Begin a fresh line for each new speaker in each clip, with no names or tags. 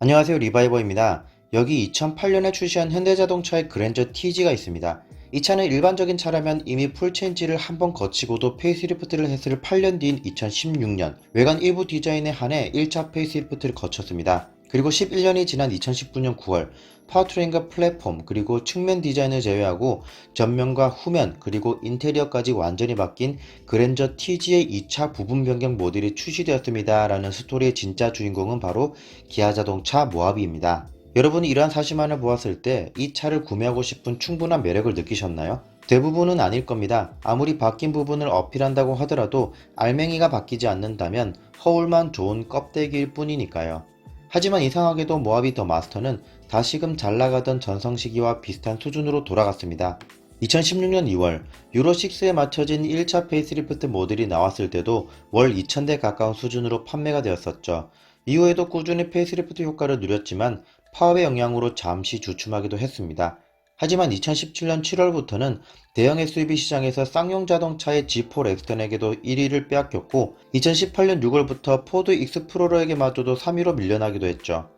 안녕하세요, 리바이버입니다. 여기 2008년에 출시한 현대자동차의 그랜저 TG가 있습니다. 이 차는 일반적인 차라면 이미 풀체인지를 한번 거치고도 페이스리프트를 했을 8년 뒤인 2016년 외관 일부 디자인에 한해 1차 페이스리프트를 거쳤습니다. 그리고 11년이 지난 2019년 9월 파워트레인과 플랫폼 그리고 측면 디자인을 제외하고 전면과 후면 그리고 인테리어까지 완전히 바뀐 그랜저 TG의 2차 부분 변경 모델이 출시되었습니다. 라는 스토리의 진짜 주인공은 바로 기아자동차 모하비입니다. 여러분이 이러한 사실만을 보았을 때 이 차를 구매하고 싶은 충분한 매력을 느끼셨나요? 대부분은 아닐 겁니다. 아무리 바뀐 부분을 어필한다고 하더라도 알맹이가 바뀌지 않는다면 허울만 좋은 껍데기일 뿐이니까요. 하지만 이상하게도 모하비 더 마스터는 다시금 잘나가던 전성시기와 비슷한 수준으로 돌아갔습니다. 2016년 2월 유로6에 맞춰진 1차 페이스리프트 모델이 나왔을 때도 월 2000대 가까운 수준으로 판매가 되었었죠. 이후에도 꾸준히 페이스리프트 효과를 누렸지만 파업의 영향으로 잠시 주춤하기도 했습니다. 하지만 2017년 7월부터는 대형 SUV 시장에서 쌍용 자동차의 G4 렉스턴에게도 1위를 빼앗겼고 2018년 6월부터 포드 익스플로러에게마저도 3위로 밀려나기도 했죠.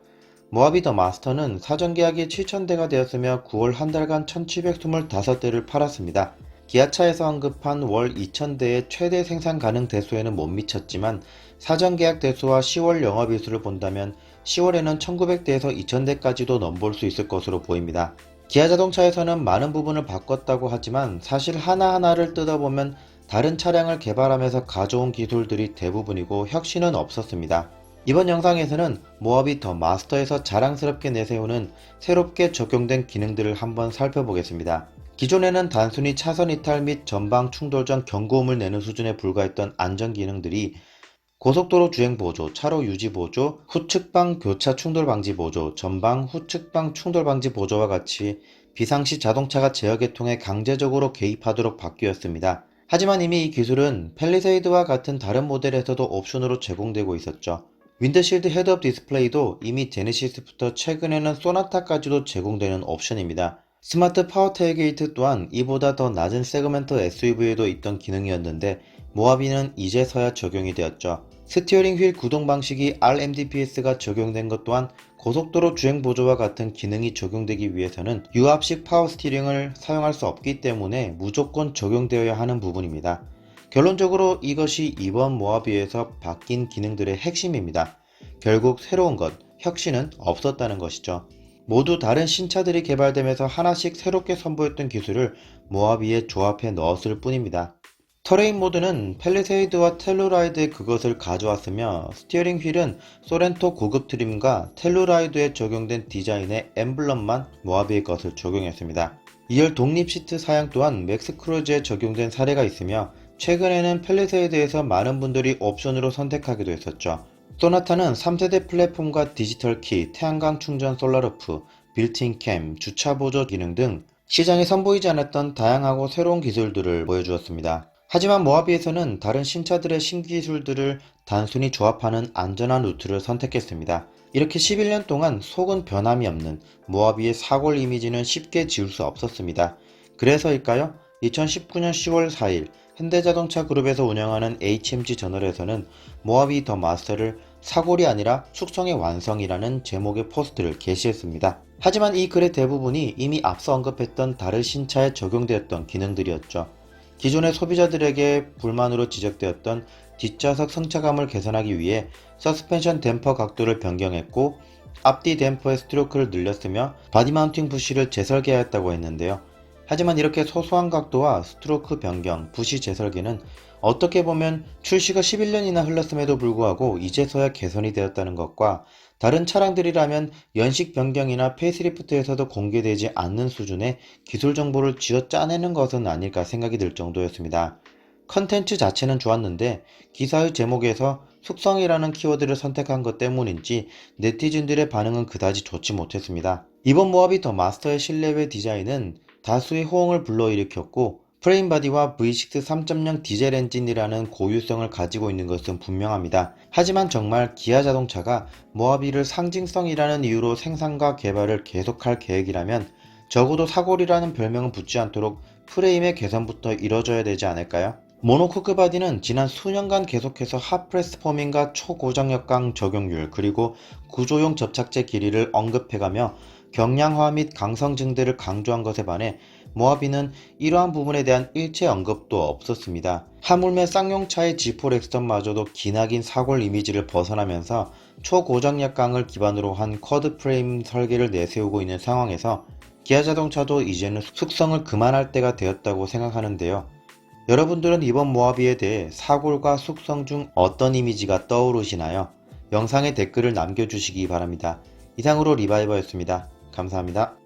모하비 더 마스터는 사전 계약이 7,000대가 되었으며 9월 한 달간 1,725대를 팔았습니다. 기아차에서 언급한 월 2,000대의 최대 생산 가능 대수에는 못 미쳤지만 사전 계약 대수와 10월 영업일수를 본다면 10월에는 1,900대에서 2,000대까지도 넘볼 수 있을 것으로 보입니다. 기아자동차에서는 많은 부분을 바꿨다고 하지만 사실 하나하나를 뜯어보면 다른 차량을 개발하면서 가져온 기술들이 대부분이고 혁신은 없었습니다. 이번 영상에서는 모하비 더 마스터에서 자랑스럽게 내세우는 새롭게 적용된 기능들을 한번 살펴보겠습니다. 기존에는 단순히 차선 이탈 및 전방 충돌 전 경고음을 내는 수준에 불과했던 안전 기능들이 고속도로 주행 보조, 차로 유지 보조, 후측방 교차 충돌 방지 보조, 전방 후측방 충돌 방지 보조와 같이 비상시 자동차가 제어계통에 강제적으로 개입하도록 바뀌었습니다. 하지만 이미 이 기술은 팰리세이드와 같은 다른 모델에서도 옵션으로 제공되고 있었죠. 윈드실드 헤드업 디스플레이도 이미 제네시스부터 최근에는 소나타까지도 제공되는 옵션입니다. 스마트 파워 테일게이트 또한 이보다 더 낮은 세그멘트 SUV에도 있던 기능이었는데 모하비는 이제서야 적용이 되었죠. 스티어링 휠 구동 방식이 RMDPS가 적용된 것 또한 고속도로 주행 보조와 같은 기능이 적용되기 위해서는 유압식 파워 스티어링을 사용할 수 없기 때문에 무조건 적용되어야 하는 부분입니다. 결론적으로 이것이 이번 모하비에서 바뀐 기능들의 핵심입니다. 결국 새로운 것, 혁신은 없었다는 것이죠. 모두 다른 신차들이 개발되면서 하나씩 새롭게 선보였던 기술을 모하비에 조합해 넣었을 뿐입니다. 터레인 모드는 팰리세이드와 텔루라이드에 그것을 가져왔으며 스티어링 휠은 소렌토 고급 트림과 텔루라이드에 적용된 디자인의 엠블럼만 모하비의 것을 적용했습니다. 2열 독립 시트 사양 또한 맥스 크루즈에 적용된 사례가 있으며 최근에는 팰리세이드에서 많은 분들이 옵션으로 선택하기도 했었죠. 소나타는 3세대 플랫폼과 디지털 키, 태양광 충전 솔라루프, 빌트인 캠, 주차 보조 기능 등 시장에 선보이지 않았던 다양하고 새로운 기술들을 보여주었습니다. 하지만 모하비에서는 다른 신차들의 신기술들을 단순히 조합하는 안전한 루트를 선택했습니다. 이렇게 11년 동안 속은 변함이 없는 모하비의 사골 이미지는 쉽게 지울 수 없었습니다. 그래서일까요? 2019년 10월 4일 현대자동차 그룹에서 운영하는 HMG 저널에서는 모하비 더 마스터를 사골이 아니라 숙성의 완성이라는 제목의 포스트를 게시했습니다. 하지만 이 글의 대부분이 이미 앞서 언급했던 다른 신차에 적용되었던 기능들이었죠. 기존의 소비자들에게 불만으로 지적되었던 뒷좌석 승차감을 개선하기 위해 서스펜션 댐퍼 각도를 변경했고 앞뒤 댐퍼의 스트로크를 늘렸으며 바디 마운팅 부시를 재설계하였다고 했는데요. 하지만 이렇게 소소한 각도와 스트로크 변경, 부시 재설계는 어떻게 보면 출시가 11년이나 흘렀음에도 불구하고 이제서야 개선이 되었다는 것과 다른 차량들이라면 연식 변경이나 페이스리프트에서도 공개되지 않는 수준의 기술 정보를 쥐어 짜내는 것은 아닐까 생각이 들 정도였습니다. 컨텐츠 자체는 좋았는데 기사의 제목에서 숙성이라는 키워드를 선택한 것 때문인지 네티즌들의 반응은 그다지 좋지 못했습니다. 이번 모하비 더 마스터의 실내외 디자인은 다수의 호응을 불러일으켰고 프레임바디와 V6 3.0 디젤 엔진이라는 고유성을 가지고 있는 것은 분명합니다. 하지만 정말 기아 자동차가 모하비를 상징성이라는 이유로 생산과 개발을 계속할 계획이라면 적어도 사골이라는 별명은 붙지 않도록 프레임의 개선부터 이뤄져야 되지 않을까요? 모노코크 바디는 지난 수년간 계속해서 핫프레스 포밍과 초고장력강 적용률 그리고 구조용 접착제 길이를 언급해가며 경량화 및 강성 증대를 강조한 것에 반해 모하비는 이러한 부분에 대한 일체 언급도 없었습니다. 하물며 쌍용차의 G4 렉스턴마저도 기나긴 사골 이미지를 벗어나면서 초고장력강을 기반으로 한 쿼드 프레임 설계를 내세우고 있는 상황에서 기아 자동차도 이제는 숙성을 그만할 때가 되었다고 생각하는데요. 여러분들은 이번 모하비에 대해 사골과 숙성 중 어떤 이미지가 떠오르시나요? 영상에 댓글을 남겨주시기 바랍니다. 이상으로 리바이버였습니다. 감사합니다.